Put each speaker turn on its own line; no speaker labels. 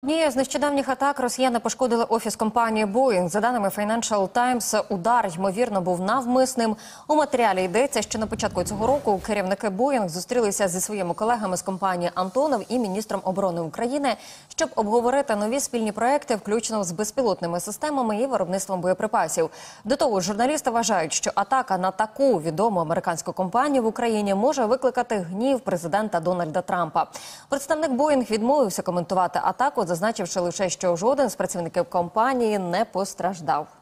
Однією з нещодавніх атак росіяни пошкодили офіс компанії Boeing. За даними Financial Times, удар, ймовірно, був навмисним. У матеріалі йдеться, що на початку цього року керівники Boeing зустрілися зі своїми колегами з компанії Антонов і міністром оборони України, щоб обговорити нові спільні проекти, включно з безпілотними системами і виробництвом боєприпасів. До того ж, журналісти вважають, що атака на таку відому американську компанію в Україні може викликати гнів президента Дональда Трампа. Представник Boeing відмовився коментувати атаку, зазначивши лише, що жоден з працівників компанії не постраждав.